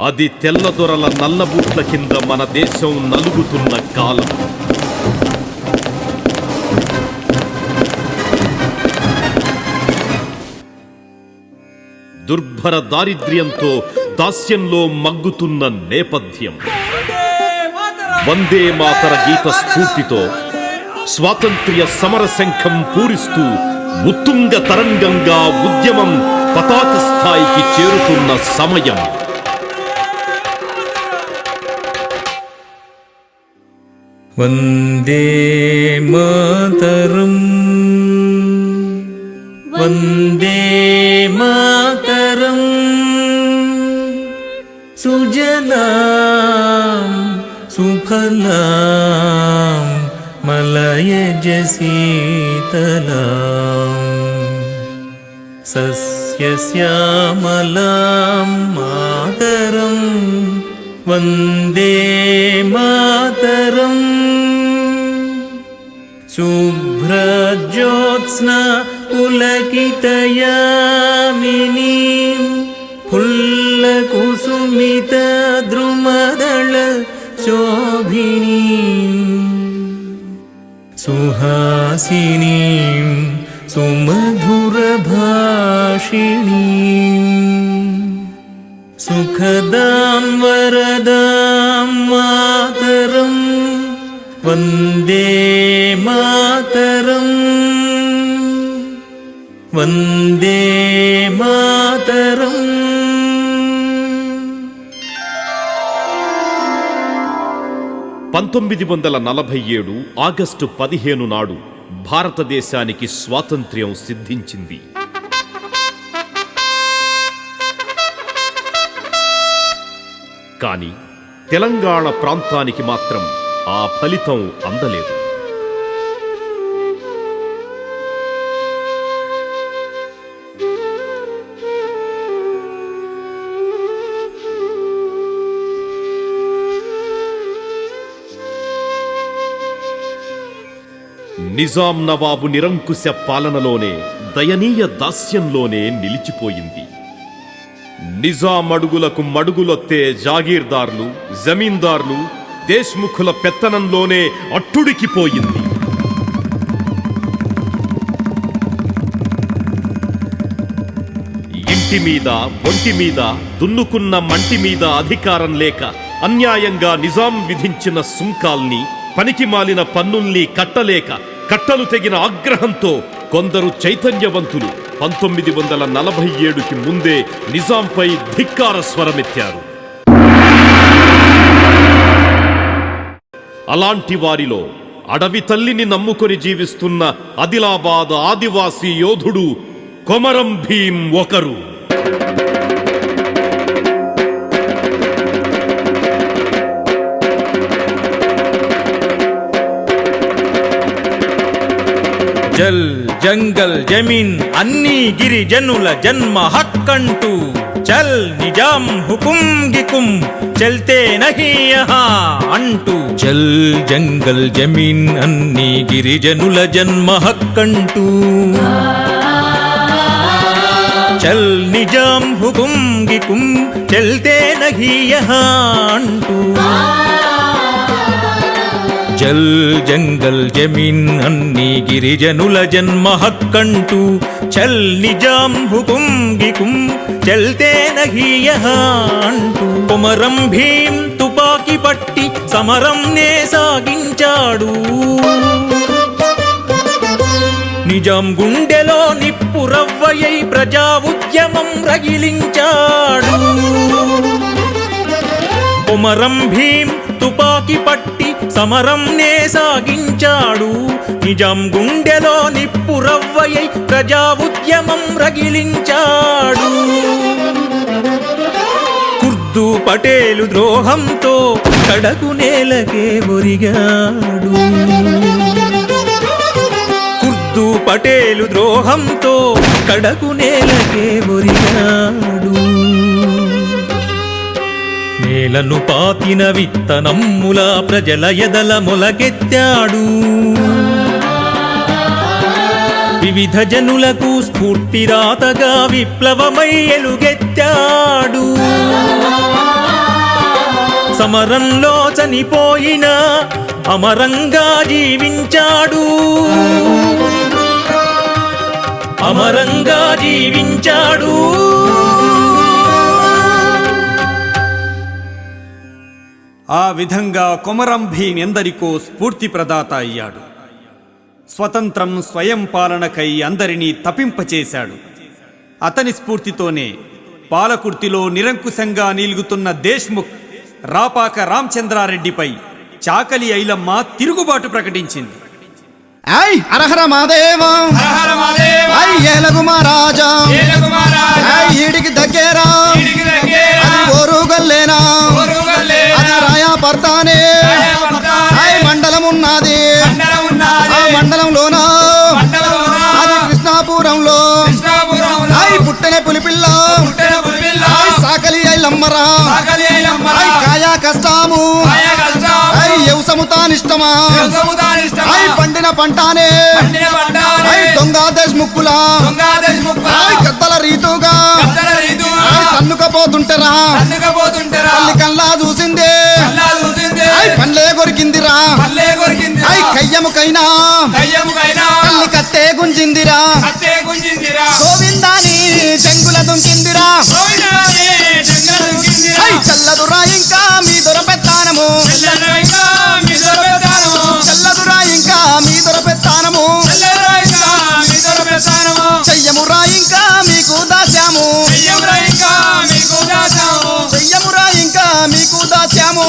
అది తెల్లదొరల నల్లబూట్ల కింద మన దేశం నలుగుతున్న కాలం. దుర్భర దారిద్ర్యంతో దాస్యంలో మగ్గుతున్న నేపథ్యం. వందే మాతర గీత స్ఫూర్తితో స్వాతంత్ర్య సమర శంఖం పూరిస్తూ ఉత్తుంగ తరంగంగా ఉద్యమం పతాక స్థాయికి చేరుతున్న సమయం. వందే మాతరం వందే మాతరం సుజలాం సుఫలాం మలయజ శీతలాం సస్యశ్యామలాం మాతరం వందే మాతరం శుభ్రజ్యోత్స్నా పులకితయామినీం ఫుల్లకుసుమిత ద్రుమదళ శోభినీం సుహాసినీం సుమధురభాషిణీం సుఖదాం వరదాం మాతరం వందే మాతరం వందే మాతరం. 1947 ఆగస్టు 15 నాడు భారతదేశానికి స్వాతంత్ర్యం సిద్ధించింది. కానీ తెలంగాణ ప్రాంతానికి మాత్రం ఆ ఫలితం అందలేదు. నిజాం నవాబు నిరంకుశ పాలనలోనే దయనీయ దాస్యంలోనే నిలిచిపోయింది. నిజాం అడుగులకు మడుగులొత్తే జాగీర్దార్లు, జమీందార్లు, దేశ్ముఖుల పెత్తనంలోనే అట్టుడికిపోయింది. ఇంటి మీద, ఒంటి మీద, దున్నుకున్న మంటి మీద అధికారం లేక అన్యాయంగా నిజాం విధించిన సుంకాల్ని, పనికిమాలిన పన్నుల్ని కట్టలేక కట్టలు తెగిన ఆగ్రహంతో కొందరు చైతన్యవంతులు 1947కి ముందే నిజాంపై ధిక్కార స్వరమెత్తారు. అలాంటి వారిలో అడవి తల్లిని నమ్ముకొని జీవిస్తున్న ఆదిలాబాద్ ఆదివాసీ యోధుడు కొమరం భీం ఒకరు. జల్ జంగల్ జమీన్ అన్ని గిరిజనుల జన్మ హక్కంటూ చల్ నిజాం హుకుం గికుం చల్తే నహీ యహా అంటూ చల్ జంగల్ జమీన్ అన్ని గిరిజనుల జన్మ హక్కంటూ చల్ నిజాం హుకుం గికుం చల్తే నహీ యహా అంటూ జల్ జంగల్ జమీన్ అన్ని గిరిజనుల జన్మ హక్కంటూ చల్ నిజాం హుకుం గికుం చల్తే నహీ యహా అంటూ కొమరం భీం తుపాకి పట్టి సమరం నే సాగించాడు. నిజాం గుండెలో నిప్పురవ్వయై ప్రజా ఉద్యమం రగిలించాడు. కొమరం భీం తుపాకి పట్టి సమరం నే సాగించాడు. నిజాం గుండెలో నిప్పురవ్వయై ప్రజా ఉద్యమం రగిలించాడు. కుర్దు పటేలు ద్రోహంతో కడకు నేలకే ఒరిగాడు. కుర్దు పటేలు ద్రోహంతో కడకు నేలకే ఒరిగాడు. నేలను పాతిన విత్తనమ్ముల ప్రజల ఎదల మొలకెత్తాడు. వివిధ జనులకు స్ఫూర్తిరాతగా విప్లవమై ఎలుగెత్తాడు. సమరంలో చనిపోయిన అమరంగా జీవించాడు. అమరంగా జీవించాడు. ఆ విధంగా కొమరం భీం ఎందరికో స్ఫూర్తి ప్రదాత అయ్యాడు. స్వతంత్రం స్వయం పాలనకై అందరినీ తపింపచేశాడు. అతని స్ఫూర్తితోనే పాలకుర్తిలో నిరంకుశంగా నిలుగుతున్న దేశ్ముఖ్ రాపాక రామచంద్రారెడ్డిపై చాకలి ఐలమ్మ తిరుగుబాటు ప్రకటించింది. ఐ అరహర మాదేవా ఐ ఏలగు మహారాజా ఐ ఈడికి దగ్గేరా అది ఓరుగల్లేనా అది రాయా పర్తానే ఐ మండలం ఉన్నది ఆ మండలంలోన అది కృష్ణాపురంలో ఐ పుట్టెనే పులిపిల్ల ఐ సాకలి ఐలమ్మరా ఐ కాయా కష్టాము ఐ యవసము తానిష్టమా ఐ పండిన పంటానే ఐ దొంగ దేశ్ముక్కులా ఐ కద్దల రీతుగా ఐ తన్నుకపోతుంటరా తల్లి కల్లా చూసిందే ఐ పండ్లే కొరికిందిరా ఐ కయ్యముకైనా తల్లి కత్తే గుంజిందిరా గోవిందాని చెంగుల దుంకిందిరా ఐ చల్లదురా ఇంకా మీ దొరపెత్తానము చల్లదురా ఇంకా మీ దొరపెత్తానము చెయ్యమురా ఇంకా మీకు దాస్యాము చెయ్యమురా ఇంకా మీకు దాస్యాము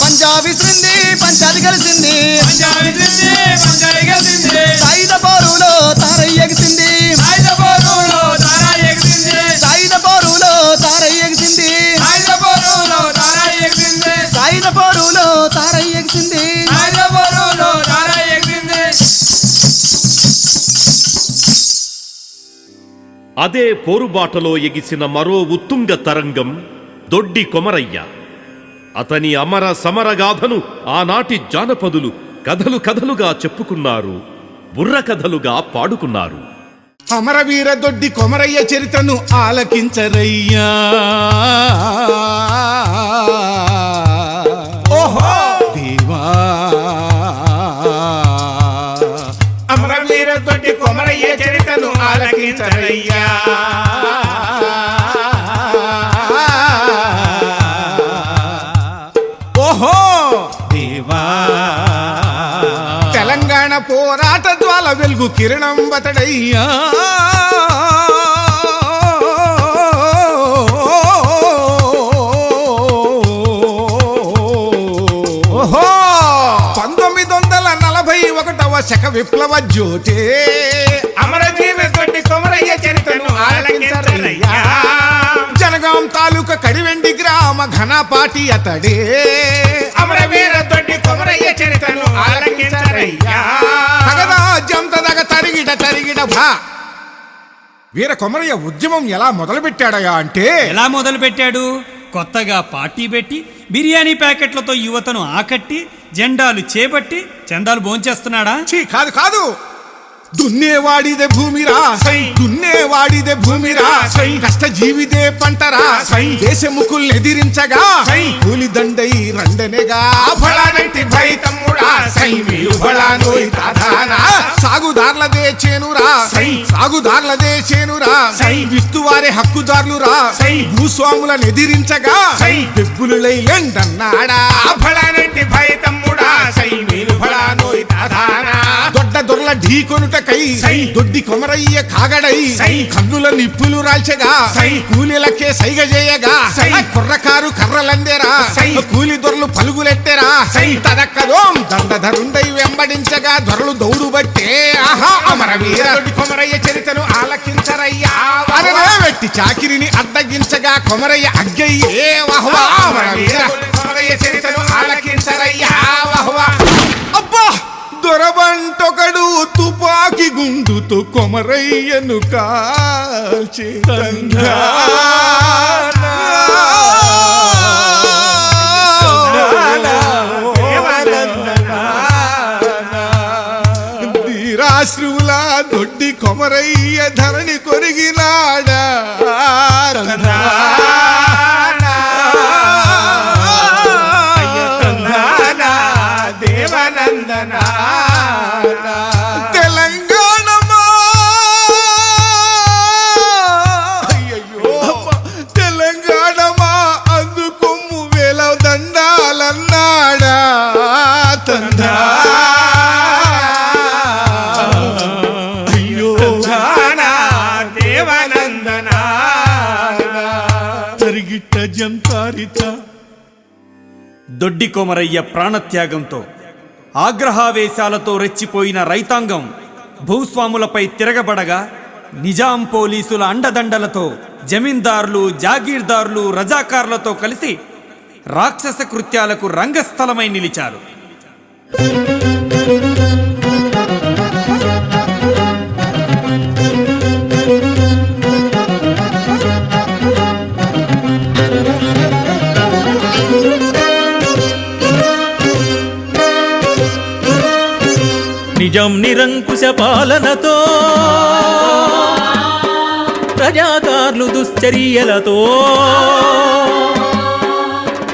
పంజాబీ సింధి పంచాది కలిసింది సాయుధ పోరులో తారై ఎగిసింది సాయుధ పోరులో తారై ఎగిసింది సాయుధ పోరులో తారై ఎగిసింది. అదే పోరుబాటలో ఎగిసిన మరో ఉత్తుంగ తరంగం దొడ్డి కొమరయ్య. అతని అమర సమరగాథను ఆనాటి జానపదులు కథలు కథలుగా చెప్పుకున్నారు, బుర్ర కథలుగా పాడుకున్నారు. అమరవీర దొడ్డి కొమరయ్య చరిత్రను ఆలకించరయ్యా. ఓహో దేవా, అమరవీర దొడ్డి కొమరయ్య చరిత్రను ఆలకించరయ్యా. ఓహో దేవా, తెలంగాణ పోరాట జ్వాల వెలుగు కిరణం బతడయ్యా. ఓహో 1941వ శక విప్లవ జ్యోతే అమరజీవి దొడ్డి కొమరయ్య చరిత్రను ఆలకించరయ్యా. జనగాం తాలూకా కడివెండి గ్రామ ఘనపాటి అతడే అమరవీర దొడ్డి కొమరయ్య చరిత్రను ఆలకించరయ్యా. తరిగిడ భా. వీర కొమరయ్య ఉద్యమం ఎలా మొదలుపెట్టాడయా అంటే, ఎలా మొదలుపెట్టాడు? కొత్తగా పార్టీ పెట్టి బిర్యానీ ప్యాకెట్లతో యువతను ఆకట్టి జెండాలు చేపట్టి చందాలు భోంచేస్తున్నాడా? కాదు కాదు, దున్నేవాడిదే భూమిరా సై, దున్నేవాడిదే భూమిరా సై, కష్ట జీవిదే పంటరా సై, దేశముకుల్ని ఎదిరించగా సై, కూలి దండై రండనేగా ఫలానంటి భై తమ్ముడా సై, మీరు ఫలానోయ్ తాదానా, సాగుదార్లదే చేనురా సై, సాగుదార్లదే చేనురా సై, విస్తువారే హక్కుదారులురా సై, భూస్వాములను ఎదిరించగా సై, బెబ్బులులై లెండన్నాడా ఫలానంటి భై తమ్ముడా సై, మీరు ఫలానోయ్ తాదానా, దొడ్డ దొరల ఢీకొనుటకై సై, దొడ్డి కొమరయ్య కాగడై సై, కన్నుల నిప్పులు రాల్చగా సై, కూలీలకే సైగ చేయగా సై, కుర్రకారు కర్రలందేరా సై, కూలి దొరలు పలుగులెట్టెరా సై, తదక్కదోం దండధరుండై వెంబడించగా దొరలు దౌడు బట్టే ఆహా అమరవీర దొడ్డి కొమరయ్య చరిత్రను ఆలకించరయ్యా. వెట్టి చాకిరిని అడ్డగించగా కొమరయ్య అగ్గయ్యే వహ్వా, అమరవీర కొమరయ్య చరిత్రను ఆలకించరయ్యా వహ్వా. అబ్బా, దొరబంటొకడు తుపాకి గుండుతో కొమరయ్యను కాల్చి కొమరయ్య ధరణి కొరిగినాడా దేవనందనా తెలంగాణమా అయ్యయ్యో తెలంగాణమా అందుకొమ్ము వేల దండాలన్నాడా తందా అయ్యో దేవనందనా జరిగిట్ట జంతారిత దొడ్డి కొమరయ్య ప్రాణత్యాగంతో ఆగ్రహావేశాలతో రెచ్చిపోయిన రైతాంగం భూస్వాములపై తిరగబడగా నిజాం పోలీసుల అండదండలతో జమీందారులు జాగీర్దారులు రజాకార్లతో కలిసి రాక్షస కృత్యాలకు రంగస్థలమై నిలిచారు. నిజం నిరంకుశ పాలనతో ప్రజాకారులు దుశ్చర్యలతో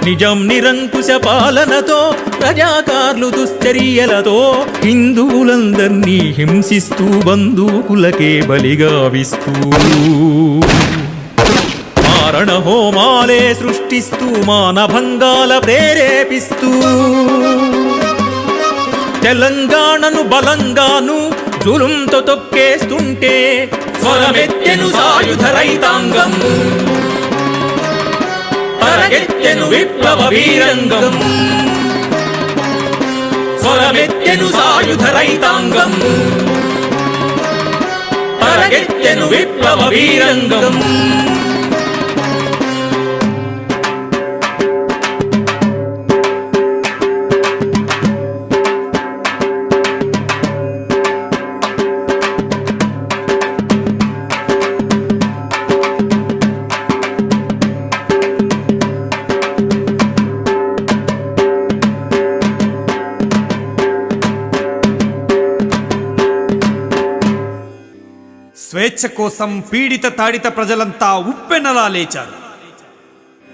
నిజం నిరంకుశ పాలనతో ప్రజాకారులు దుశ్చర్యలతో హిందువులందర్నీ హింసిస్తూ బంధువులకే బలిగావిస్తూ మారణ హోమాలే సృష్టిస్తూ మానభంగాల ప్రేరేపిస్తూ తెలంగాణను బలంగాను జులుంతో తొక్కేస్తుంటే స్వరమెత్తెను సాయుధ రైతాంగం, తరగెత్తెను విప్లవ వీరంగం. స్వరమెత్తెను సాయుధ రైతాంగం, తరగెత్తెను విప్లవ వీరంగం. స్వేచ్ఛ కోసం పీడిత తాడిత ప్రజలంతా ఉప్పెనలా లేచారు.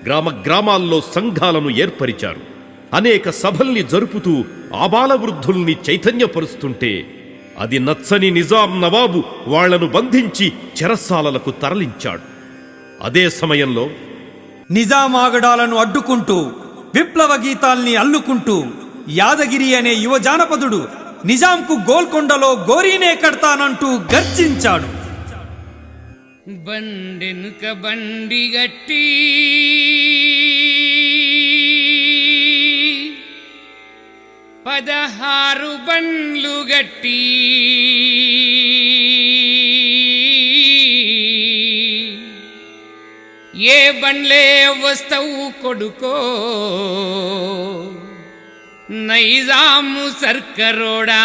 గ్రామ గ్రామాల్లో సంఘాలను ఏర్పరిచారు. అనేక సభల్ని జరుపుతూ ఆబాల వృద్ధుల్ని చైతన్యపరుస్తుంటే అది నచ్చని నిజాం నవాబు వాళ్లను బంధించి చెరసాలలకు తరలించాడు. అదే సమయంలో నిజాం ఆగడాలను అడ్డుకుంటూ విప్లవ గీతాల్ని అల్లుకుంటూ యాదగిరి అనే యువ జానపదుడు నిజాంకు గోల్కొండలో గోరీనే కడతానంటూ గర్జించాడు. బండెనుక బండి గట్టి పదహారు బండ్లు గట్టి ఏ బండ్లే వస్తావు కొడుకో నైజాము సర్కరోడా.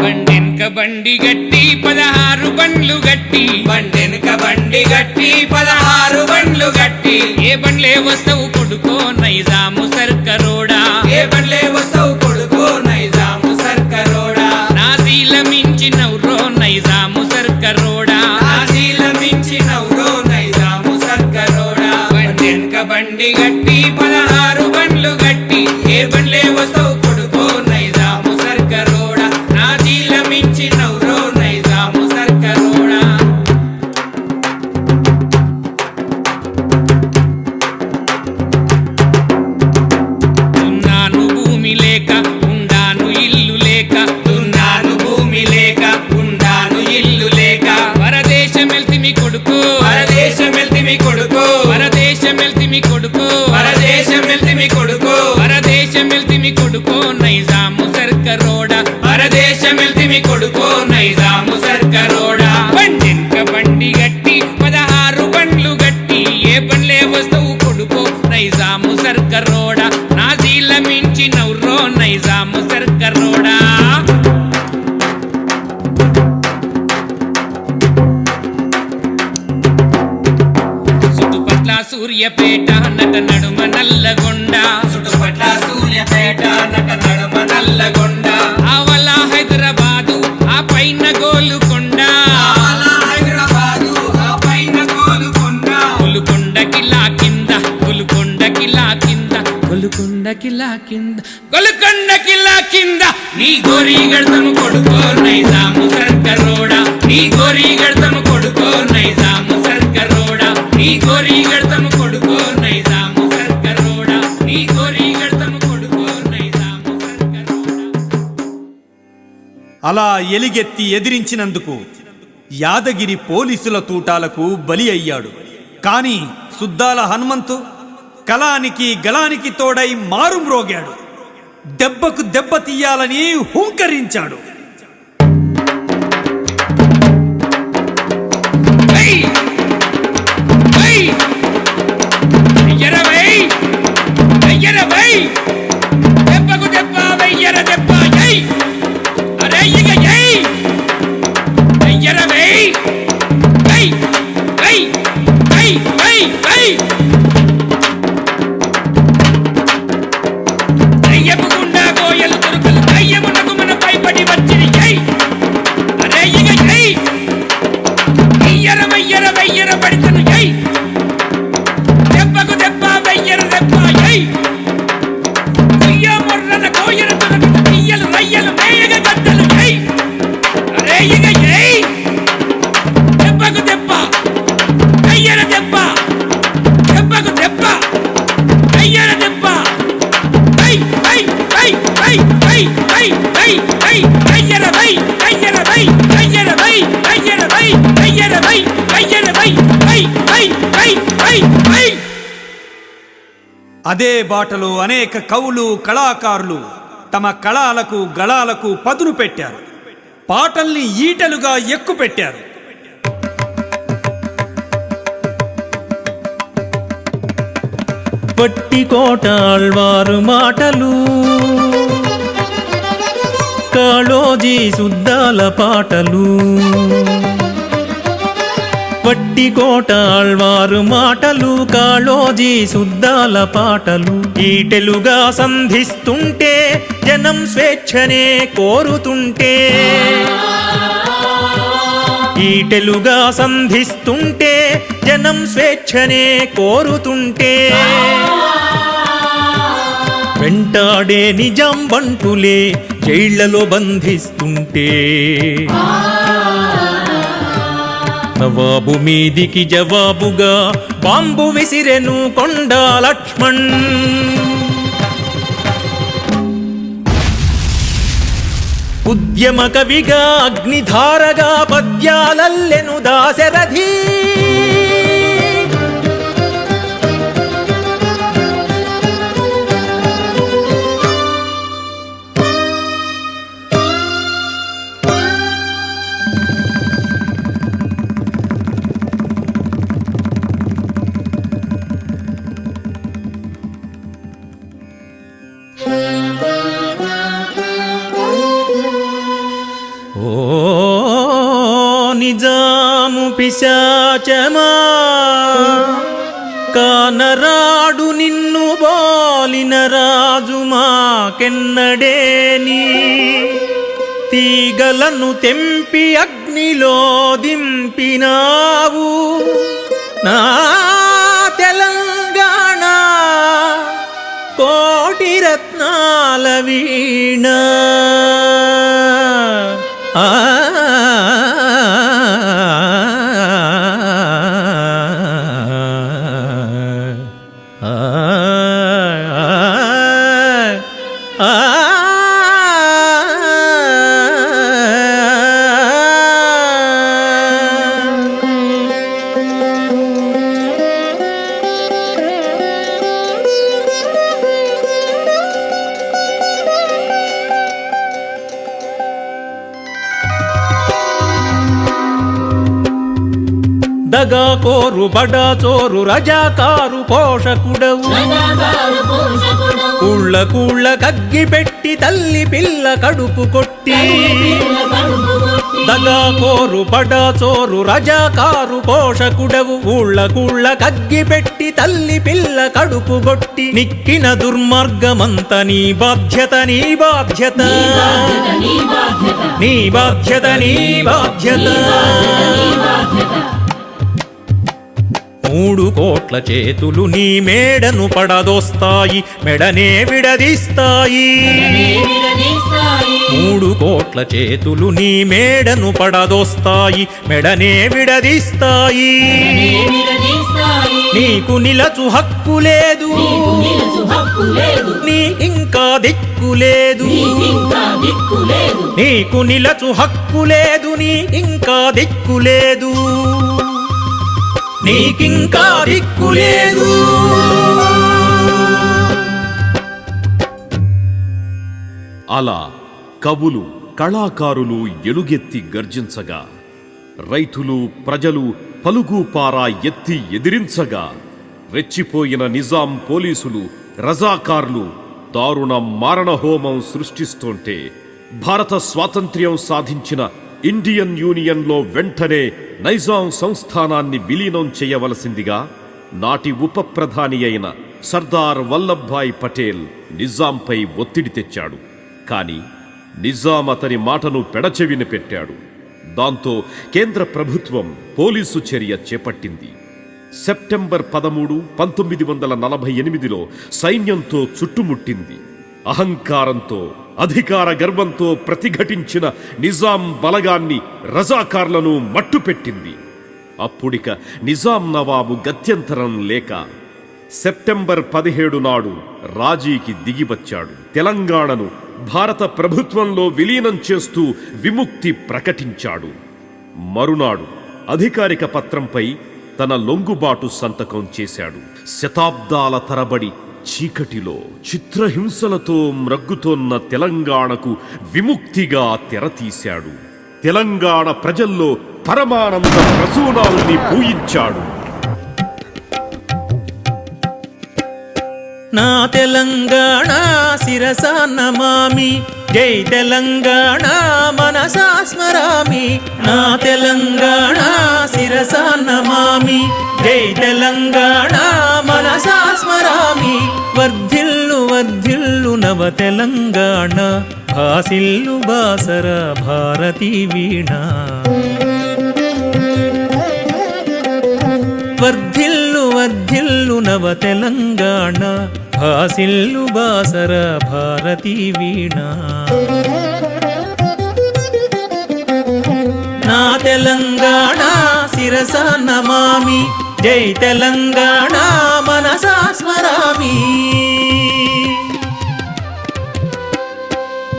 బండెనక బండి గట్టి 16 బండ్లు గట్టి, బండెనక బండి గట్టి 16 బండ్లు గట్టి ఏ బండ్లే వస్తావు కొడుకో నైజాము సర్కరోడా. ఏ బండ్లే వస్తావు కొడుకో నైజాము సర్కరోడా. నాజీల మించినవ్రో నైజాము సర్కరోడా. నాజీల మించినవ్రో నైజాము సర్కరోడా. బండెనక బండి గట్టి 16 బండ్లు గట్టి ఏ బండ్లే వస్తావు కొడుకో నైజాము సర్కరోడా. నాజీల మించినవ్రో నైజాము సర్కరోడా. దున్నాను భూమి లేక ఉండాను ఇల్లు లేక, దున్నాను భూమి లేక ఉండాను ఇల్లు లేక పరదేశమెల్తిమి కొడుకో, పరదేశమెల్తిమి కొడుకో, పరదేశమెల్తిమి కొడుకో, పరదేశమెల్తిమి కొడుకో, పరదేశమెల్తిమి కొడుకో నైజాము సర్కరోడా. పరదేశమెల్తిమి కొడుకో నైజాము సర్కరోడా. బండెనక బండి గట్టి 16 బండ్లు గట్టి ఏ బండ్లే వస్తావు కొడుకో నైజాము సర్కరోడా. నాజీల మించినవ్రో నైజాము సర్కరోడా. సుతుపట్ల సూర్యపేట నట నడుమ నల్లగొండ చుట్టుపట్ల సూర్యపేట నట నడుమ నల్లగొండ ఆవల హైదరాబాదు ఆ పైన గోలుకొండ హైదరాబాదు ఆ పైన గోలుకొండ గోలుకొండ కిలా కింద గోలుకొండ కిలా కింద గోలుకొండ కిలా కింద గోలుకొండ కిలా కింద నీ గోరీ గడతము కొడుకో నైజాము సర్కరోడా నీ గోరీ గడతము కొడుకో నైజాము సర్కరోడా నీ గోరీ గడతము కొడుకో నైజాము సర్కరోడా నీ గోరీ గడతము కొడుకో నైజాము సర్కరోడా. అలా ఎలిగెత్తి ఎదిరించినందుకు యాదగిరి పోలీసుల తూటాలకు బలి అయ్యాడు. కాని సుద్దాల హనుమంతు కలానికి గలానికి తోడై మారుమ్రోగాడు. దెబ్బకు దెబ్బ తీయాలని హుంకరించాడు. వెయ్! వెయ్! వెయ్యర వెయ్! వెయ్యర వెయ్! దెబ్బకు దెబ్బ వెయ్యర దెబ్బ ఎయ్! అరే ఇక ఎయ్! వెయ్యర వెయ్! వెయ్! వెయ్! వెయ్! వెయ్! వెయ్! దయ్యపు గుండా గోయలు తురుకలు దయ్యమునకు మన పైపడి వచ్చిరి ఎయ్! అరే ఇక ఎయ్! వెయ్యర వెయ్యర వెయ్యర పడితను ఎయ్! దెబ్బకు దెబ్బ వెయ్యర దెబ్బ ఎయ్! కొయ్య మొర్రన కోయర తురకట తీయలు రయ్యలు మేయగ గద్దలు ఎయ్! అరే ఇక ఎయ్! దెబ్బకు దెబ్బ వెయ్యర దెబ్బ దెబ్బకు దెబ్బ వెయ్యర దెబ్బ వెయ్ వెయ్ వెయ్ వెయ్ వెయ్ వెయ్ వెయ్ వెయ్ వెయ్యర వెయ్ వెయ్యర వెయ్ వెయ్యర వెయ్ వెయ్యర వెయ్ వెయ్యర వెయ్ వెయ్యర వెయ్ వెయ్ వెయ్ వెయ్ వెయ్ వెయ్. అదే బాటలో అనేక కవులు కళాకారులు తమ కళాలకు గళాలకు పదును పెట్టారు. పాటల్ని ఈటలుగా ఎక్కుపెట్టారు. పట్టికోట ఆళ్వారు మాటలు కాళోజీ సుద్దాల పాటలు పట్టికోట ఆళ్వారు మాటలు కాళోజీ సుద్దాల పాటలు ఈటెలుగా సంధిస్తుంటే జనం స్వేచ్ఛనే కోరుతుంటే ఈటెలుగా సంధిస్తుంటే జనం స్వేచ్ఛనే కోరుతుంటే వెంటాడే నిజాం బంటులే జైళ్లలో బంధిస్తుంటే నవాబు మీదికి జవాబుగా బాంబు విసిరెను కొండా లక్ష్మణ్ ఉద్యమ కవిగా అగ్నిధారగా పద్యాలల్లెను దాశరథి నిజాము పిశాచమా కానరాడు నిన్ను బోలిన రాజు మాకెన్నడేని తీగలను తెంపి అగ్నిలో దింపినావు నా తెలంగాణ కోటి రత్నాల వీణ దగాకోరు బడాచోరు రజాకారు పోషకుడవు కూళ్ళ కూళ్ళ కగ్గి పెట్టి తల్లి పిల్ల కడుపు కొట్టి దగాకోరు బడాచోరు రజాకారు పోషకుడవు ఊళ్ళ కగ్గి పెట్టి తల్లి పిల్ల కడుపు గొట్టి నిక్కిన దుర్మార్గమంత నీ బాధ్యత నీ బాధ్యత నీ బాధ్యత నీ బాధ్యత 3 కోట్ల చేతులు నీ మేడను పడదోస్తాయి మెడనే విడదీస్తాయి 3 కోట్ల చేతులు నీ మేడను పడదోస్తాయి మెడనే విడదీస్తాయి నీకు నిలచు హక్కు లేదు నీకింకా దిక్కు లేదు నీకు నిలచు హక్కు లేదు నీకింకా దిక్కు లేదు నీకింకా దిక్కు లేదు. అలా కవులు కళాకారులు ఎలుగెత్తి గర్జించగా రైతులు ప్రజలు పలుగుపారా ఎత్తి ఎదిరించగా రెచ్చిపోయిన నిజాం పోలీసులు రజాకార్లు దారుణ మారణహోమం సృష్టిస్తుంటే భారత స్వాతంత్ర్యం సాధించిన ఇండియన్ యూనియన్లో వెంటనే నైజాం సంస్థానాన్ని విలీనం చేయవలసిందిగా నాటి ఉప ప్రధాని అయిన సర్దార్ వల్లభాయ్ పటేల్ నిజాంపై ఒత్తిడి తెచ్చాడు. కాని నిజాం అతని మాటను పెడచెవిన పెట్టాడు. దాంతో కేంద్ర ప్రభుత్వం పోలీసు చర్య చేపట్టింది. సెప్టెంబర్ 13, 1948లో సైన్యంతో చుట్టుముట్టింది. అహంకారంతో అధికార గర్వంతో ప్రతిఘటించిన నిజాం బలగాన్ని రజాకార్లను మట్టుపెట్టింది. అప్పుడిక నిజాం నవాబు గత్యంతరం లేక సెప్టెంబర్ 17 నాడు రాజీకి దిగివచ్చాడు. తెలంగాణను భారత ప్రభుత్వంలో విలీనం చేస్తూ విముక్తి ప్రకటించాడు. మరునాడు అధికారిక పత్రంపై తన లొంగుబాటు సంతకం చేశాడు. శతాబ్దాల తరబడి చీకటిలో చిత్రహింసలతో మ్రగ్గుతోన్న తెలంగాణకు విముక్తిగా తెరతీశాడు. తెలంగాణ ప్రజల్లో పరమానంద ప్రసూనాల్ని పూయించాడు. నా తెలంగాణ శిరస నమామి జై తెలంగాణ మనసా స్మరామి నా తెలంగాణ శిరస నమామి జై తెలంగాణ మనసా స్మరామి వర్ధిల్లు వర్ధిల్లు నవ తెలంగాణ భాసిల్లు బాసర భారతీ వీణ వర్ధిల్లు వర్ధిల్లు నవ తెలంగాణ భాసిల్లు బాసర భారతీ వీణ నా తెలంగాణ శిరస నమామి జై తెలంగాణ మనసా స్మరామి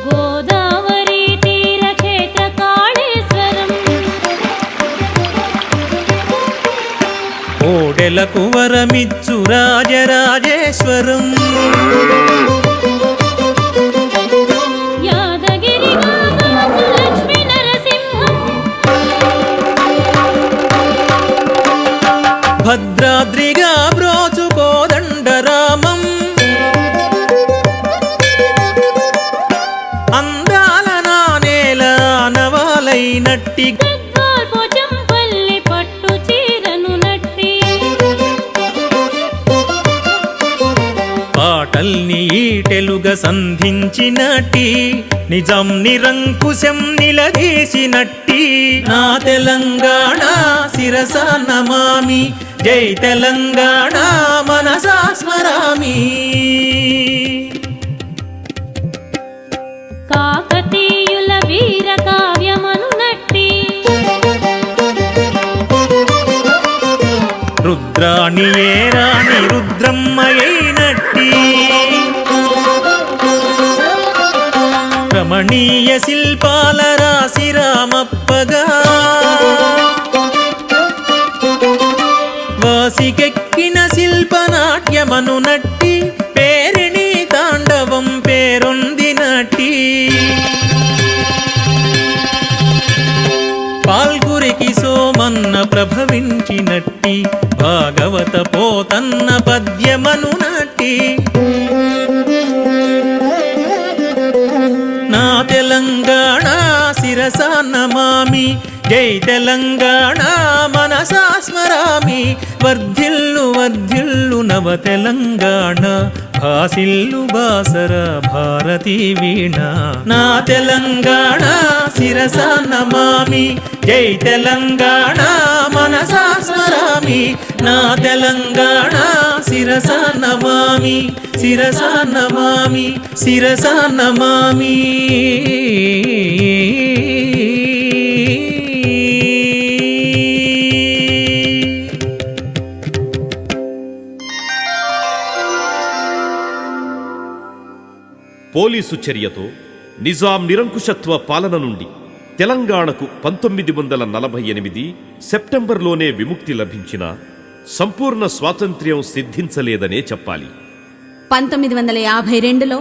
గోదావరి తీర క్షేత్ర కాళేశ్వరం కోడెలకు వరమిచ్చు రాజరాజేశ్వరం యాదగిరి కామరాజు లక్ష్మీ నరసింహం భద్రాద్రిగా బ్రోచు కోదండరామం అందాల నానేల నవాలైనట్టి గద్వాల్ పోచంపల్లి పట్టు చీరను నట్టి పాటల్ని ఈటెలుగా సంధించినట్టి నిజం నిరంకుశం నిలదీసినట్టి నా తెలంగాణ శిరస నమామి జై తెలంగాణ మనసా స్మరామి కాకతీయుల వీర కావ్యమను నట్టి రుద్రాణి ఏ రాణి రుద్రమ్మయైనట్టి రమణీయ శిల్పాల రాశి రామప్పగా వాసికెక్కిన శిల్పనాట్యమను నట్టి పేరిణి తాండవం పేరొందినట్టి పాల్గురికి సోమన్న ప్రభవించినట్టి భాగవత పోతన్న పద్యమను నట్టి నా తెలంగాణ శిరసా నమామి. జై తెలంగాణ మనసా స్మరామి. వర్ధిల్లు వర్ధిల్లు నవ తెలంగాణ, భాసిల్లు బాసర భారతీ వీణ. నా తెలంగాణ శిరసా నమామి. జై తెలంగాణ మనసా స్మరామి. నా తెలంగాణ శిరసా నమామి, శిరసా నమామి, శిరసా నమామి. పోలీసు చర్యతో నిజాం నిరంకుశత్వ పాలన నుండి తెలంగాణకు 1948 సెప్టెంబర్లోనే విముక్తి లభించిన సంపూర్ణ స్వాతంత్ర్యం సిద్ధించలేదనే చెప్పాలి. 1952లో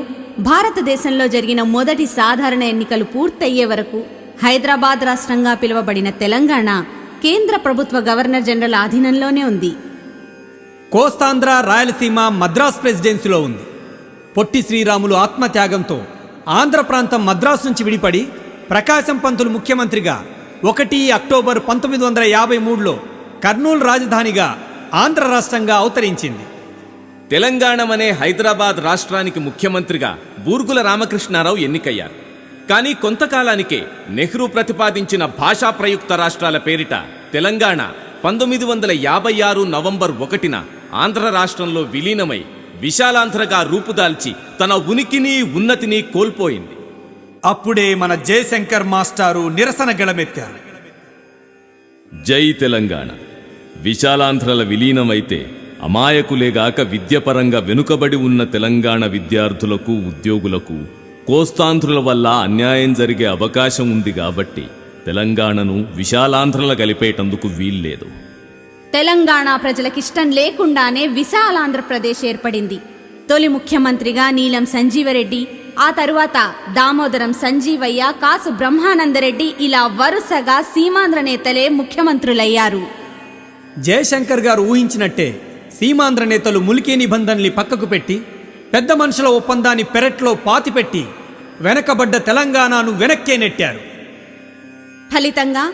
భారతదేశంలో జరిగిన మొదటి సాధారణ ఎన్నికలు పూర్తయ్యే వరకు హైదరాబాద్ రాష్ట్రంగా పిలువబడిన తెలంగాణ కేంద్ర ప్రభుత్వ గవర్నర్ జనరల్ ఆధీనంలోనే ఉంది. కోస్తాంధ్ర, రాయలసీమ మద్రాస్ ప్రెసిడెన్సీలో ఉంది. పొట్టి శ్రీరాములు ఆత్మత్యాగంతో ఆంధ్ర ప్రాంతం మద్రాసు నుంచి విడిపడి ప్రకాశం పంతులు ముఖ్యమంత్రిగా 1 అక్టోబర్ 1953లో కర్నూలు రాజధానిగా ఆంధ్ర రాష్ట్రంగా అవతరించింది. తెలంగాణమనే హైదరాబాద్ రాష్ట్రానికి ముఖ్యమంత్రిగా బూర్గుల రామకృష్ణారావు ఎన్నికయ్యారు. కానీ కొంతకాలానికే నెహ్రూ ప్రతిపాదించిన భాషా ప్రయుక్త రాష్ట్రాల పేరిట తెలంగాణ 1956 నవంబర్ 1న ఆంధ్ర రాష్ట్రంలో విలీనమై విశాలాంధ్రగా రూపుదాల్చి తన ఉనికిని ఉన్నతిని కోల్పోయింది. అప్పుడే మన జయశంకర్ మాస్టారు నిరసన గళమెత్తారు. జై తెలంగాణ. విశాలాంధ్రల విలీనమైతే అమాయకులేగాక విద్యపరంగా వెనుకబడి ఉన్న తెలంగాణ విద్యార్థులకు, ఉద్యోగులకు కోస్తాంధ్రుల వల్ల అన్యాయం జరిగే అవకాశం ఉంది కాబట్టి తెలంగాణను విశాలాంధ్రల కలిపేటందుకు వీల్లేదు. తెలంగాణ ప్రజలకిష్టం లేకుండానే విశాలాంధ్రప్రదేశ్ ఏర్పడింది. తొలి ముఖ్యమంత్రిగా నీలం సంజీవరెడ్డి, ఆ తరువాత దామోదరం సంజీవయ్య, కాసు బ్రహ్మానందరెడ్డి ఇలా వరుసగా సీమాంధ్ర నేతలే ముఖ్యమంత్రులయ్యారు. జయశంకర్ గారు ఊహించినట్టే సీమాంధ్ర నేతలు ములికీ నిబంధనల్ని పక్కకు పెట్టి పెద్ద మనుషుల ఒప్పందాన్ని పెరట్లో పాతిపెట్టి వెనకబడ్డ తెలంగాణను వెనక్కే నెట్టారు. ఫలితంగా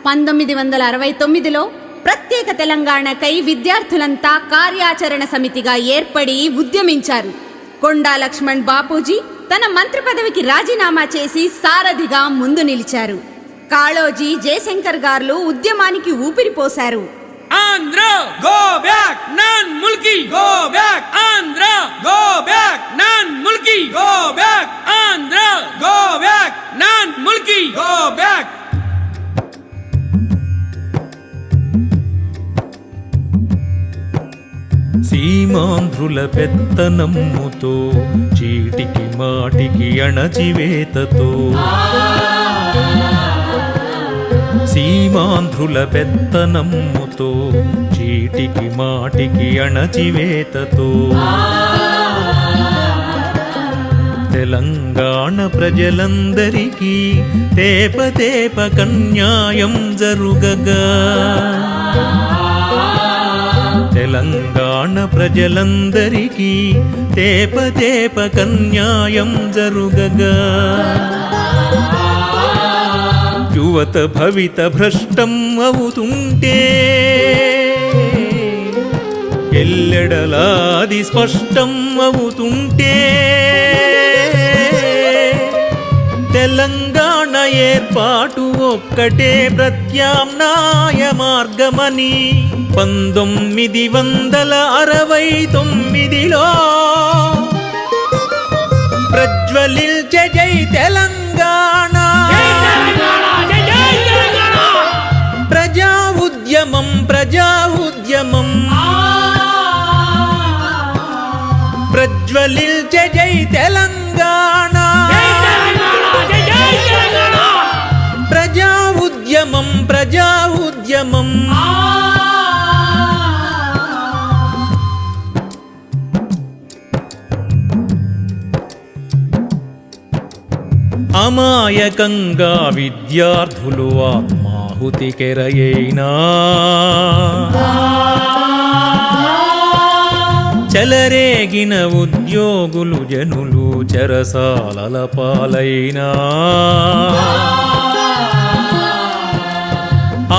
1969లో ప్రత్యేక తెలంగాణకై విద్యార్థులంతా కార్యాచరణ సమితిగా ఏర్పడి ఉద్యమించారు. కొండా లక్ష్మణ్ బాపూజీ తన మంత్రి పదవికి రాజీనామా చేసి సారథిగా ముందు నిలిచారు. కాళోజీ, జయశంకర్ గారు ఉద్యమానికి ఊపిరిపోశారు. Andhra go back, non Mulki go back, Andhra go back, non Mulki go back, Andhra go back, non Mulki go back. సీమాంధ్రుల పెత్తనమ్ముతో చీటికి మాటికి అణచివేతతో, సీమాంధ్రుల పెత్తనమ్ముతో చీటికి మాటికి అణచివేతతో తెలంగాణ ప్రజలందరికీ తేప కన్యాయం జరుగగా, తెలంగాణ ప్రజలందరికీ తేప కన్యాయం జరుగగా, యువత భవిత భ్రష్టం అవుతుంటే ఎల్లెడలాది స్పష్టం అవుతుంటే తెలంగాణ ఏర్పాటు ఒక్కటే ప్రత్యామ్నాయ మార్గమని 1969లో ప్రజ్వలిల్చే జై తెలంగాణ ప్రజా ఉద్యమం, ప్రజా ఉద్యమం ప్రజ్వలిల్చే జై తెలంగాణ ప్రజా ఉద్యమం, ప్రజా ఉద్యమం. అమాయకంగా విద్యార్థులు ఆత్మాహుతికెరయైనా చెలరేగిన ఉద్యోగులు జనులు చెరసాలల పాలైనా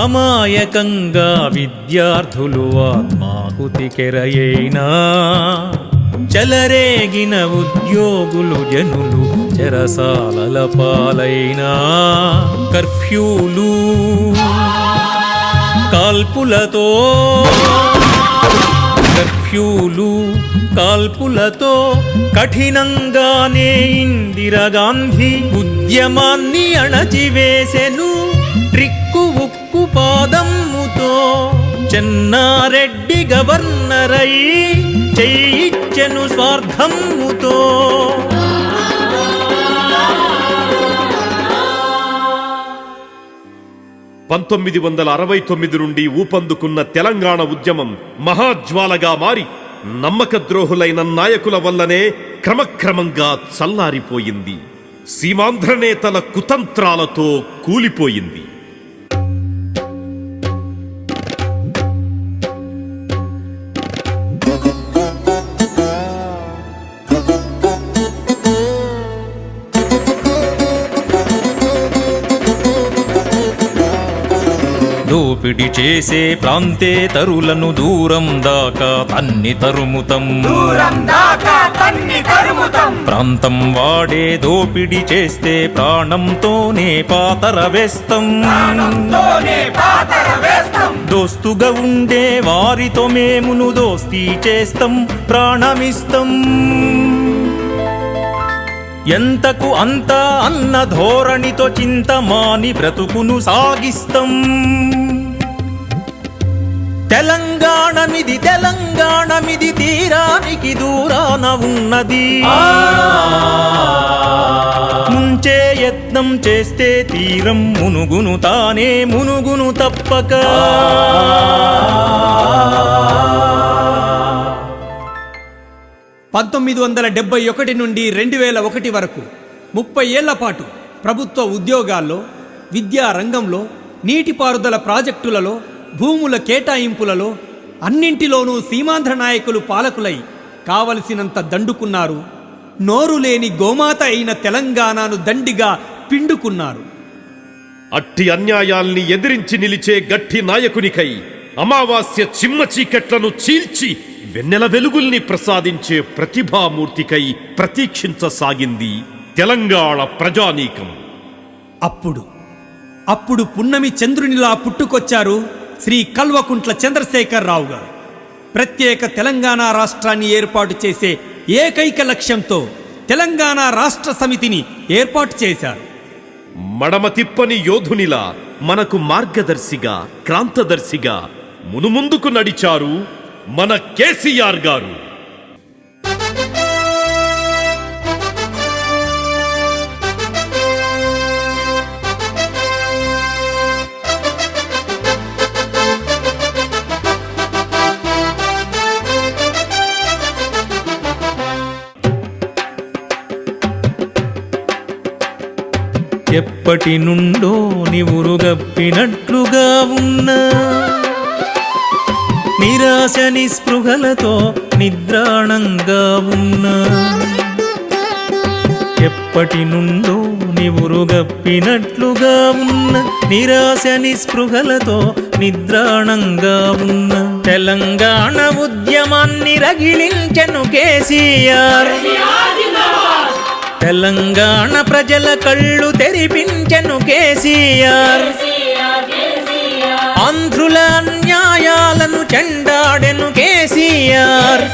అమాయకంగా విద్యార్థులు ఆత్మాహుతికెరయైనా చెలరేగిన ఉద్యోగులు జనులు చెరసాలల పాలైనా కర్ఫ్యూలు కాల్పులతో కఠినంగానే ఇందిరాగాంధీ ఉద్యమాన్ని అణచివేసెను ట్రిక్కు ఉక్కు పాదమ్ముతో చెన్నారెడ్డి గవర్నరై చేయిచ్చెను స్వార్థమ్ముతో 1969 నుండి ఊపందుకున్న తెలంగాణ ఉద్యమం మహాజ్వాలగా మారి నమ్మక ద్రోహులైన నాయకుల వల్లనే క్రమక్రమంగా చల్లారిపోయింది. సీమాంధ్ర నేతల కుతంత్రాలతో కూలిపోయింది. దోపిడి చేసే ప్రాంతేతరులను దూరం దాకా తన్ని తరుముతం ప్రాంతం వాడే దోపిడి చేస్తే ప్రాణంతోనే పాతర వేస్తాం దోస్తుగా ఉండే వారితో మేమును దోస్తీ చేస్తాం ప్రాణమిస్తాం ఎంతకు అంత అన్న ధోరణితో చింతమాని బ్రతుకును సాగిస్తాం తెలంగాణమిది తీరానికి దూరాన ఉన్నది ముంచే యత్నం చేస్తే తీరం మునుగును తానే మునుగును తప్పక 1971 నుండి 2001 వరకు 30 ఏళ్ల పాటు ప్రభుత్వ ఉద్యోగాల్లో, విద్యా రంగంలో, నీటిపారుదల ప్రాజెక్టులలో, భూముల కేటాయింపులలో అన్నింటిలోనూ సీమాంధ్ర నాయకులు పాలకులై కావలసినంత దండుకున్నారు. నోరు లేని గోమాత అయిన తెలంగాణను దండిగా పిండుకున్నారు. అట్టి అన్యాయాల్ని ఎదిరించి నిలిచే గట్టి నాయకునికై అమావాస్య చిమ్మ చీకట్లను చీల్చి వెన్నెల వెలుగుల్ని ప్రసాదించే ప్రతిభామూర్తికై ప్రతీక్షించసాగింది తెలంగాణ ప్రజానీకం. అప్పుడు పున్నమి చంద్రునిలా పుట్టుకొచ్చారు శ్రీ కల్వకుంట్ల చంద్రశేఖరరావు గారు. ప్రత్యేక తెలంగాణ రాష్ట్రాన్ని ఏర్పాటు చేసే ఏకైక లక్ష్యంతో తెలంగాణ రాష్ట్ర సమితిని ఏర్పాటు చేశారు. మడమ తిప్పని యోధునిలా మనకు మార్గదర్శిగా, క్రాంతదర్శిగా మునుముందుకు నడిచారు మన కేసీఆర్ గారు. ఎప్పటి నుండో నివురుగప్పినట్లుగా ఉన్న నిరాశ నిస్పృహలతో నిద్రాణంగా ఉన్న ఎప్పటి నుండో నివురుగప్పినట్లుగా ఉన్న నిరాశ నిస్పృహలతో నిద్రాణంగా ఉన్న తెలంగాణ ఉద్యమాన్ని రగిలించెను కేసీఆర్. తెలంగాణ ప్రజల కళ్ళు తెరిపించెను కేసీఆర్. ఆంధ్రుల అన్యాయాలను చెండాడెను కేసీఆర్.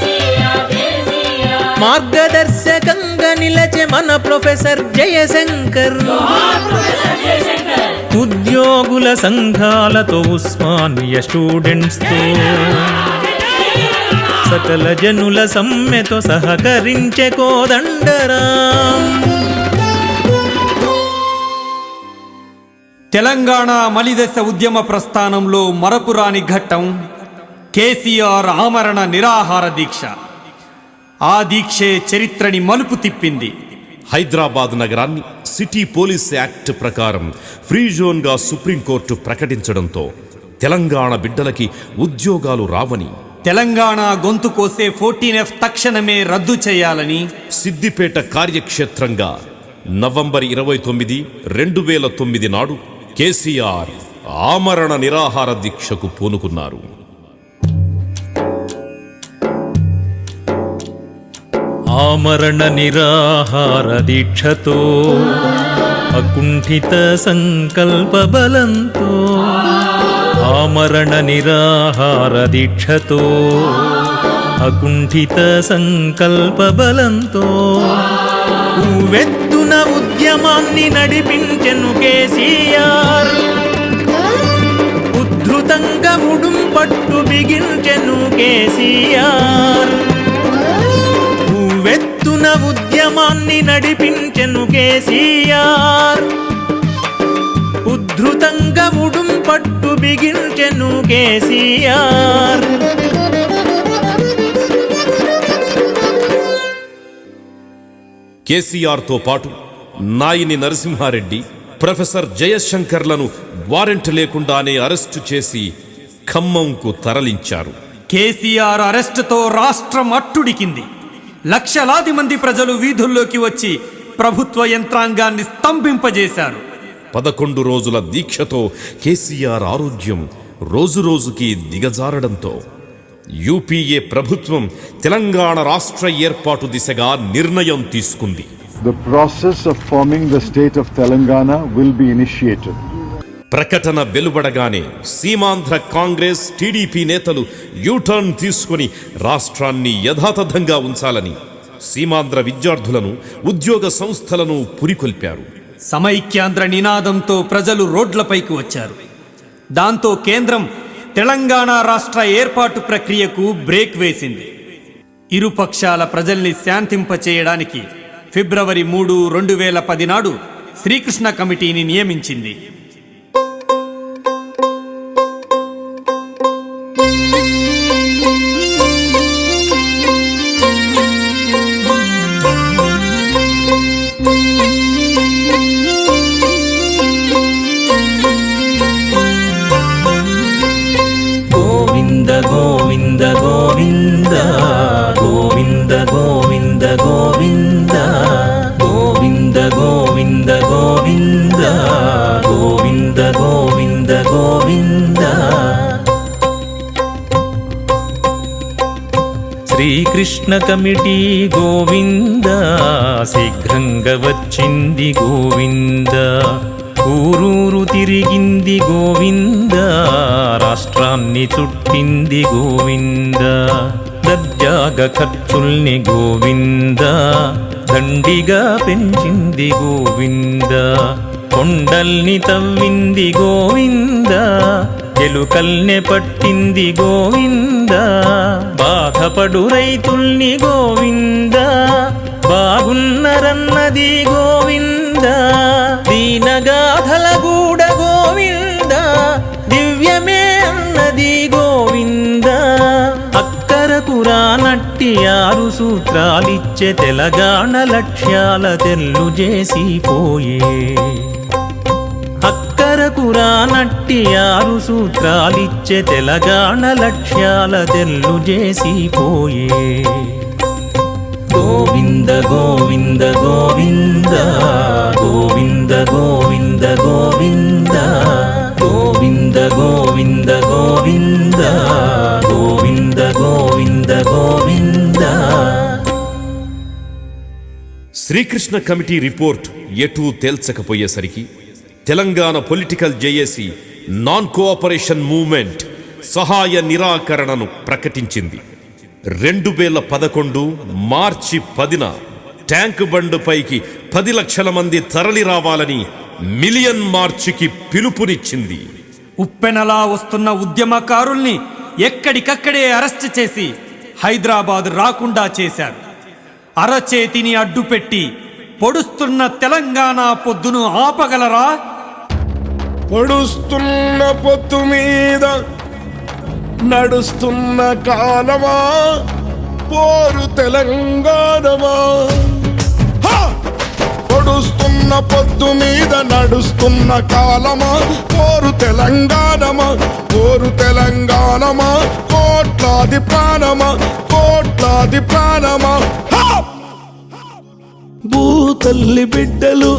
మార్గదర్శకంగా నిలచే మన ప్రొఫెసర్ జయశంకర్. ఉద్యోగుల సంఘాలతో ఉస్మానియా స్టూడెంట్స్తో సకల జనుల సమ్మెతో సహకరించే కోదండరాం. తెలంగాణ మలిదశ ఉద్యమ ప్రస్థానంలో మరపురాని ఘట్టం కేసీఆర్ ఆమరణ నిరాహార దీక్ష. ఆ దీక్షే చరిత్రని మలుపు తిప్పింది. హైదరాబాద్ నగరాన్ని సిటీ పోలీస్ యాక్ట్ ప్రకారం ఫ్రీ జోన్గా సుప్రీంకోర్టు ప్రకటించడంతో తెలంగాణ బిడ్డలకి ఉద్యోగాలు రావని, తెలంగాణ గొంతు కోసే 14F తక్షణమే రద్దు చేయాలని సిద్దిపేట కార్యక్షేత్రంగా నవంబర్ 29, 2009 నాడు కేసీఆర్ ఆమరణ నిరాహార దీక్షకు పూనుకున్నారు. ఆమరణ నిరాహార దీక్షతో అకుంఠిత సంకల్ప బలంతో ఆమరణ నిరాహార దీక్షతో అకుంఠిత సంకల్ప బలంతో ఉవ్వెత్తున ఉద్యమాన్ని నడిపించెను కేసీఆర్ ఉద్ధృతంగా ఉడుం పట్టు బిగించెను కేసీఆర్ ఉవ్వెత్తున ఉద్యమాన్ని నడిపించెను కేసీఆర్ ఉద్ధృతంగా ఉడుం పట్టు బిగించెను కేసీఆర్ కేసీఆర్తో పాటు నాయిని నరసింహారెడ్డి, ప్రొఫెసర్ జయశంకర్లను వారెంట్ లేకుండానే అరెస్టు చేసి ఖమ్మంకు తరలించారు. కేసీఆర్ అరెస్టుతో రాష్ట్రం అట్టుడికింది. లక్షలాది మంది ప్రజలు వీధుల్లోకి వచ్చి ప్రభుత్వ యంత్రాంగాన్ని స్తంభింపజేశారు. 11 రోజుల దీక్షతో కేసీఆర్ ఆరోగ్యం రోజురోజుకి దిగజారడంతో యూపీఏ ప్రభుత్వం తెలంగాణ రాష్ట్ర ఏర్పాటు దిశగా నిర్ణయం తీసుకుంది. The process of forming the state of Telangana will be initiated. ప్రకటన వెలువడగానే సీమాంధ్ర కాంగ్రెస్, టీడీపీ నేతలు యూటర్న్ తీసుకుని రాష్ట్రాన్ని యథాతథంగా ఉంచాలని సీమాంధ్ర విద్యార్థులను, ఉద్యోగ సంస్థలను పురికొల్పారు. సమైక్యాంధ్ర నినాదంతో ప్రజలు రోడ్లపైకి వచ్చారు. దాంతో కేంద్రం తెలంగాణ రాష్ట్ర ఏర్పాటు ప్రక్రియకు బ్రేక్ వేసింది. ఇరుపక్షాల ప్రజల్ని శాంతింపచేయడానికి ఫిబ్రవరి 3, 2010 నాడు శ్రీకృష్ణ కమిటీని నియమించింది. గోవింద గోవింద గోవింద గోవింద గోవింద గోవింద గోవింద గోవింద గోవింద గోవింద గోవింద గోవింద శ్రీకృష్ణ కమిటీ గోవింద శీఘ్రంగా వచ్చింది గోవింద ఊరూరు తిరిగింది గోవింద రాష్ట్రాన్ని చుట్టింది గోవింద దర్జాగ ఖర్చుల్ని గోవింద దండిగా పెంచింది గోవింద కొండల్ని తవ్వింది గోవింద ఎలుకల్ని పట్టింది గోవింద బాధపడు రైతుల్ని గోవింద బాగున్నరన్నది గోవింద దీనగాథల గూడ గోవింద దివ్యమే అన్నది గోవింద అక్కరకు రానట్టి 6 సూత్రాలిచ్చే తెలంగాణ లక్ష్యాల తెల్లు చేసిపోయే అక్కరకు రానట్టి 6 సూత్రాలిచ్చే తెలంగాణ లక్ష్యాల తెల్లు చేసిపోయే గోవింద గోవింద గోవింద గోవింద గోవింద గోవింద గోవింద గోవింద గోవింద గోవింద గోవింద గోవింద శ్రీకృష్ణ కమిటీ రిపోర్ట్ ఎటూ తేల్చకపోయేసరికి Telangana political JAC non cooperation movement సహాయ నిరాకరణను ప్రకటించింది. 2011 మార్చి 10న ట్యాంక్ బండ్ పైకి 10 లక్షల మంది తరలి రావాలని మిలియన్ మార్చికి పిలుపునిచ్చింది. ఉప్పెనలా వస్తున్న ఉద్యమకారుల్ని ఎక్కడికక్కడే అరెస్ట్ చేసి హైదరాబాద్ రాకుండా చేశారు. అరచేతిని అడ్డుపెట్టి పొడుస్తున్న తెలంగాణ పొద్దును ఆపగలరా? పొడుస్తున్న పొత్తు మీద నడుస్తున్న కాలమా పోరు తెలంగాణమా పొడుస్తున్న పొద్దు మీద నడుస్తున్న కాలమా పోరు తెలంగాణమా పోరు తెలంగాణమా కోట్లాది ప్రాణమా కోట్లాది ప్రాణమా భూతల్లి బిడ్డలు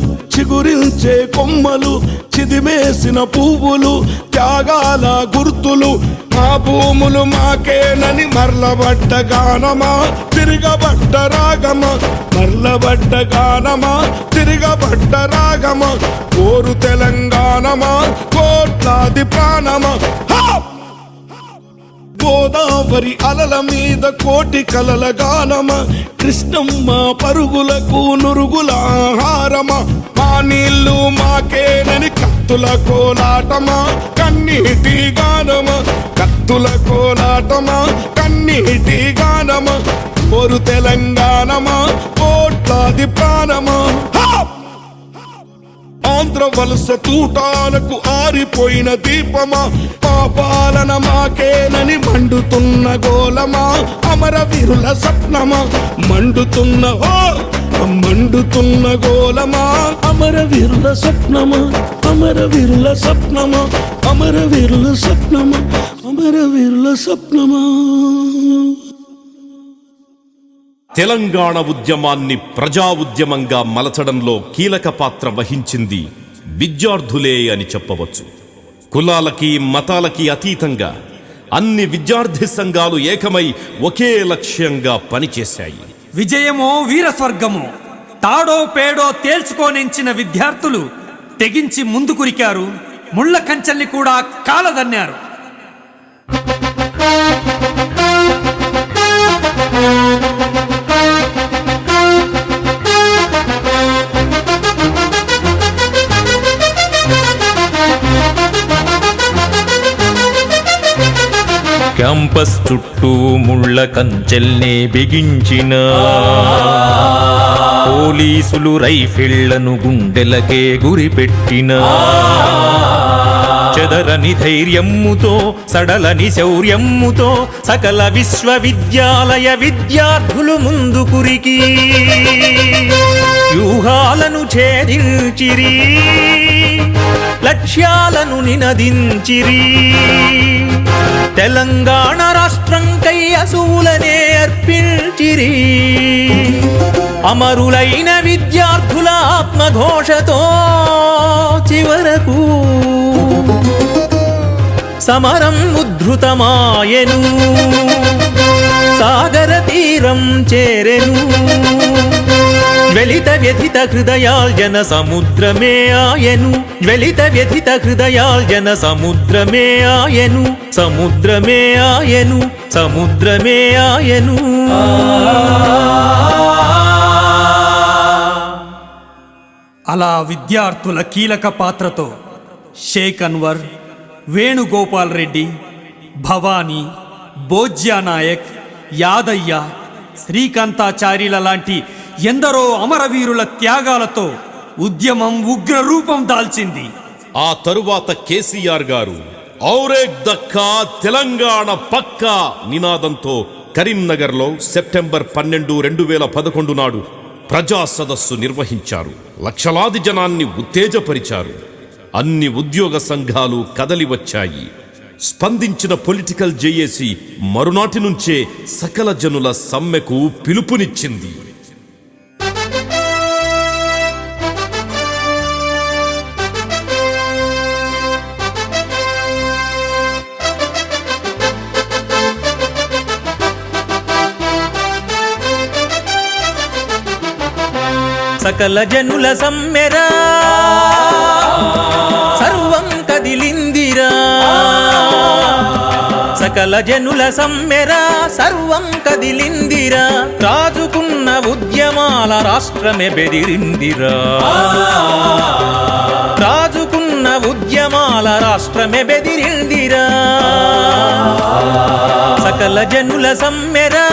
చిగురించే కొమ్మలు చిదిమేసిన పువ్వులు త్యాగాల గుర్తులు మా భూములు మాకేనని మరలబడ్డ గానమా తిరగబడ్డ రాగమా మరలబడ్డ గానమా తిరగబడ్డ రాగమా కోరు తెలంగాణమా కోట్లాది ప్రాణమా గోదావరి అలల మీద కోటి కలల గానమ కృష్ణమ్మ పరుగులకు నురుగుల ఆహారమా మా నీళ్లు మాకేనని కత్తుల కోలాటమా కన్నీటి గానమా కత్తుల కోలాటమా కన్నీటి గానమా కోరు తెలంగాణమా కోట్లాది ప్రాణమా ఆంధ్ర వలస తూటాలకు ఆరిపోయిన దీపమా పాపాలన మాకేనని మండుతున్న గోలమా అమరవీరుల స్వప్నమా మండుతున్న మండుతున్న గోలమా అమరవీరుల స్వప్నమా అమరవీరుల స్వప్నమా అమరవీరుల స్వప్నమా అమరవీరుల స్వప్నమా. తెలంగాణ ఉద్యమాన్ని ప్రజా ఉద్యమంగా మలచడంలో కీలక పాత్ర వహించింది విద్యార్థులే అని చెప్పవచ్చు. కులాలకి మతాలకి అతీతంగా అన్ని విద్యార్థి సంఘాలు ఏకమై ఒకే లక్ష్యంగా పనిచేశాయి. విజయమో వీరస్వర్గమో తాడో పేడో తేల్చుకోనించిన విద్యార్థులు తెగించి ముందుకురికారు. ముళ్ళ కంచెల్ని కూడా కాలదన్నారు. క్యాంపస్ చుట్టూ ముళ్ళ కంచెల్నే బిగించిన పోలీసులు రైఫిళ్లను గుండెలకే గురిపెట్టిన చెదరని ధైర్యమ్ముతో సడలని శౌర్యమ్ముతో సకల విశ్వవిద్యాలయ విద్యార్థులు ముందుకురికి వ్యూహాలను ఛేదించిరి లక్ష్యాలను నినదించిరి. తెలంగాణ రాష్ట్రంకై అసువులనే అర్పించిరి. అమరులైన విద్యార్థుల ఆత్మఘోషతో చివరకు సమరం ఉద్ధృతమాయెను. సాగర తీరం చేరెను. జ్వలిత వ్యథిత హృదయాల్ జన సముద్రమే ఆయను. జ్వలిత వ్యథిత హృదయాల్ జన సముద్రమే ఆయను. సముద్రమే ఆయను. సముద్రమే ఆయను. అలా విద్యార్థుల కీలక పాత్రతో షేక్ అన్వర్, వేణుగోపాల్ రెడ్డి, భవానీ, బోజ్యానాయక్, యాదయ్య, శ్రీకాంతాచార్యుల లాంటి ఎందరో అమరవీరుల త్యాగాలతో ఉద్యమం ఉగ్రరూపం దాల్చింది. ఆ తరువాత కేసీఆర్ గారు ఔరేక్ దక్కా తెలంగాణ పక్కా నినాదంతో కరీంనగర్లో సెప్టెంబర్ 12, 2011 నాడు ప్రజా సదస్సు నిర్వహించారు. లక్షలాది జనాన్ని ఉత్తేజపరిచారు. అన్ని ఉద్యోగ సంఘాలు కదలి వచ్చాయి. స్పందించిన పొలిటికల్ జేఏసీ మరునాటి నుంచే సకల జనుల సమ్మెకు పిలుపునిచ్చింది. సకల జనుల సమ్మెరా సర్వం కదిలిందిరా. సకల జనుల సమ్మెరా సర్వం కదిలిందిరా. రాజుకున్న ఉద్యమాల రాష్ట్రమే బెదిరిందిరా. రాజుకున్న ఉద్యమాల రాష్ట్రమే బెదిరిందిరా. సకల జనుల సమ్మెరా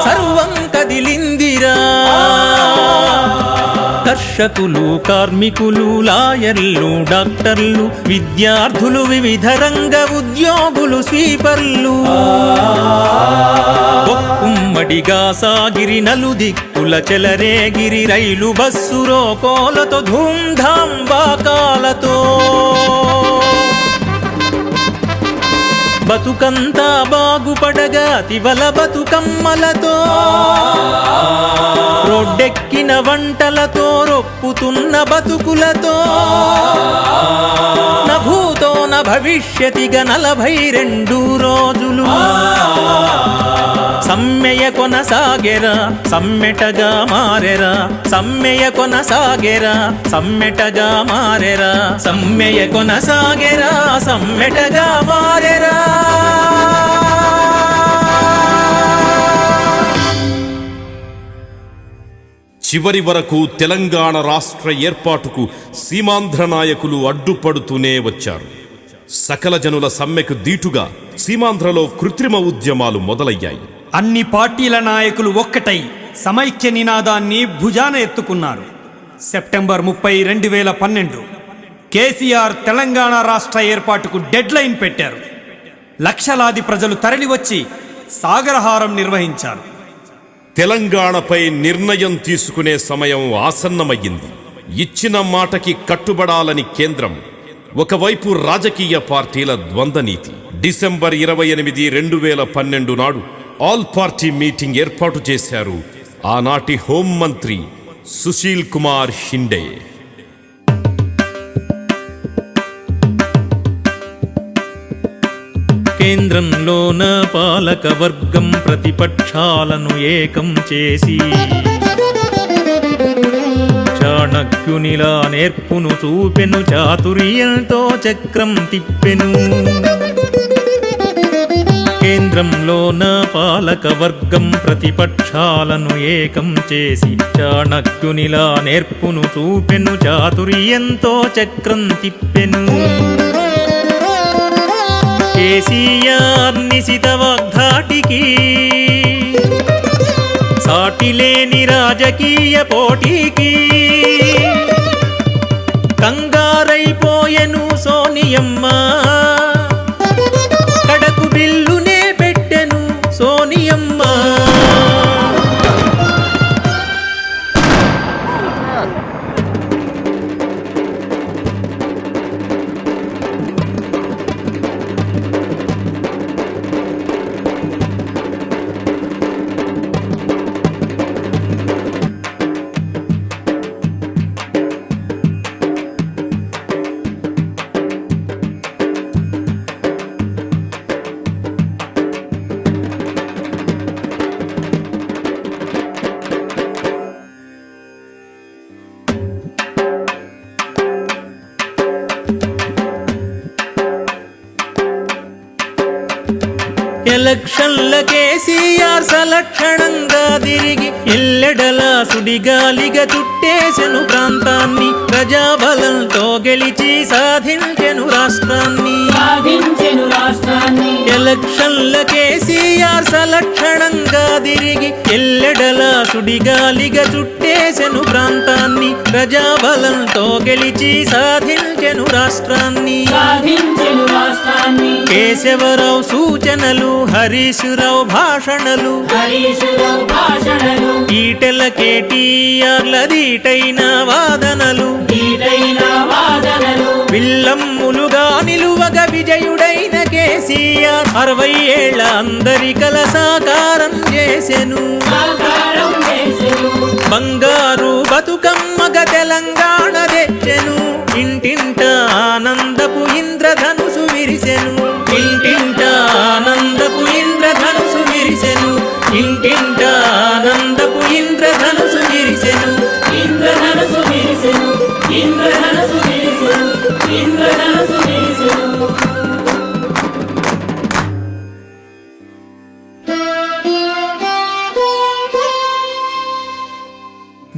సర్వం కదిలిందిరా. కర్షకులు, కార్మికులు, లాయర్లు, డాక్టర్లు, విద్యార్థులు, వివిధ రంగ ఉద్యోగులు, స్వీపర్లు ఒక్కుమ్మడిగా సాగిరి. నలుదిక్కుల చెలరేగిరి. రైలు బస్సు రోకోలతో ధూమ్ధాం బాకాలతో బతుకంతా బాగుపడగా తివల బతుకమ్మలతో రోడ్డెక్కిన వంటలతో రొప్పుతున్న బతుకులతో నభూతో న భవిష్యతిగా 42 రోజులు సమ్మెయ కొనసాగెరా సమ్మెటగా మారెరా సమ్మెయ కొనసాగెరా సమ్మెటగా మారెరా సమ్మెయ కొనసాగెరా సమ్మెటగా మారెరా. చివరి వరకు తెలంగాణ రాష్ట్ర ఏర్పాటుకు సీమాంధ్ర నాయకులు అడ్డుపడుతూనే వచ్చారు. సకల జనుల సమ్మెకు దీటుగా సీమాంధ్రలో కృత్రిమ ఉద్యమాలు మొదలయ్యాయి. అన్ని పార్టీల నాయకులు ఒక్కటై సమైక్య నినాదాన్ని భుజాన ఎత్తుకున్నారు. సెప్టెంబర్ 30, 2012 కేసీఆర్ తెలంగాణ రాష్ట్ర ఏర్పాటుకు డెడ్ లైన్ పెట్టారు. లక్షలాది ప్రజలు తరలివచ్చి సాగరహారం నిర్వహించారు. తెలంగాణపై నిర్ణయం తీసుకునే సమయం ఆసన్నమయ్యింది. ఇచ్చిన మాటకి కట్టుబడాలని కేంద్రం, ఒకవైపు రాజకీయ పార్టీల ద్వంద్వనీతి. డిసెంబర్ 28, 2012 నాడు ఆల్ పార్టీ మీటింగ్ ఏర్పాటు చేశారు ఆనాటి హోంమంత్రి సుశీల్ కుమార్ షిండే. కేంద్రంలోన పాలక వర్గం ప్రతిపక్షాలను ఏకం చేసి చాణక్యునిలా నేర్పును చూపెను, చాతుర్యంతో చక్రం తిప్పెను. కేంద్రంలోన పాలక వర్గం ప్రతిపక్షాలను ఏకం చేసి చాణక్యునిలా నేర్పును చూపెను, చాతుర్యంతో చక్రం తిప్పెను. కేసీఆర్ నిశిత వాగ్ధాటికి సాటిలేని రాజకీయ పోటీకి కంగారైపోయెను సోనియమ్మ, కడకు బిల్లునే పెట్టెను సోనియమ్మ. ఎలక్షన్ల కేసీఆర్ సలక్షణంగా తిరిగి ఎల్లెడలా సుడిగాలిగా చుట్టేసెను ప్రాంతాన్ని, ప్రజాబలంతో గెలిచి సాధించెను రాష్ట్రాన్ని. ఎలక్షన్ల కేసీఆర్ సలక్షణంగా తిరిగి ఎల్లెడలా సుడిగాలిగా చుట్టేసెను ప్రాంతాన్ని, ప్రజాబలంతో గెలిచి సాధించెను రాష్ట్రాన్ని. కేశవరావు సూచనలు, హరీశ్రావు భాషణలు, ఈటెల కేటీఆర్ల దీటైన వాదనలు, విల్లమ్ములుగా నిలువగ విజయుడైన కేసీఆర్ 60 ఏళ్ల అందరి కల సాకారం చేసెను. బంగారు బతుకమ్మగ తెలంగాణ తెచ్చెను, ఇంటింట ఆనందపు ఇంద్రధనుసు విరిసెను. ఇంటింట ఆనందపు ఇంద్రధనుసు విరిసెను, ఇంటింట ఆనందపు ఇంద్రధనుసు విరిసెను. ఇంద్రధనుసు విరిసెను, ఇంద్రధనుసు విరిసెను, ఇంద్రధనుసు విరిసెను.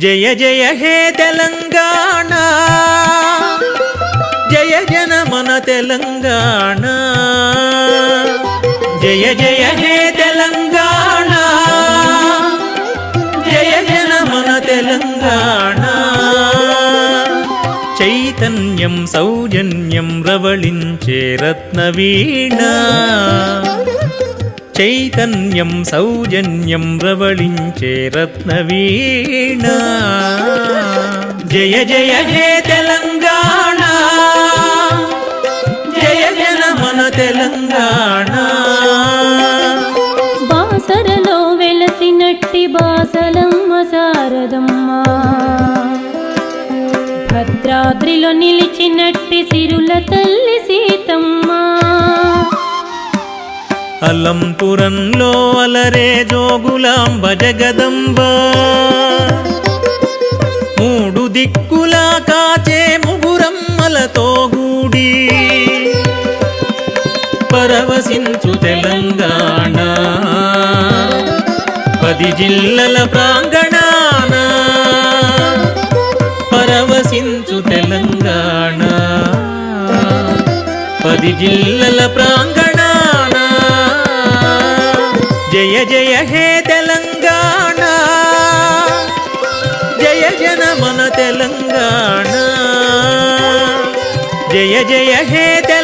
జయ జయ హే తెలంగాణ, జయ జన మన తెలంగాణ. జయ జయ హే తెలంగాణ, జయ జన మన తెలంగాణ. చైతన్యం సౌజన్యం రవళించే రత్నవీణ, చైతన్యం సౌజన్యం రవళించే రత్నవీణ. జయ జయ హే తెలంగాణ, జయ జన మన తెలంగాణ. మదిలో నిలిచినట్టి సిరుల తల్లి సీతమ్మ. అలంపురంలో అలరే జోగులాంబ జగదంబ, మూడు దిక్కులా కాచే ముగురమ్మలతో గూడి పరవశించు తెలంగాణ 10 జిల్లల ప్రాంగణాన. పరవశించు తెలంగాణ 10 జిల్లల ప్రాంగణాన. జయ జయ హే తెలంగాణ, జయ జన మన తెలంగాణ. జయ జయ హే తెలంగాణ.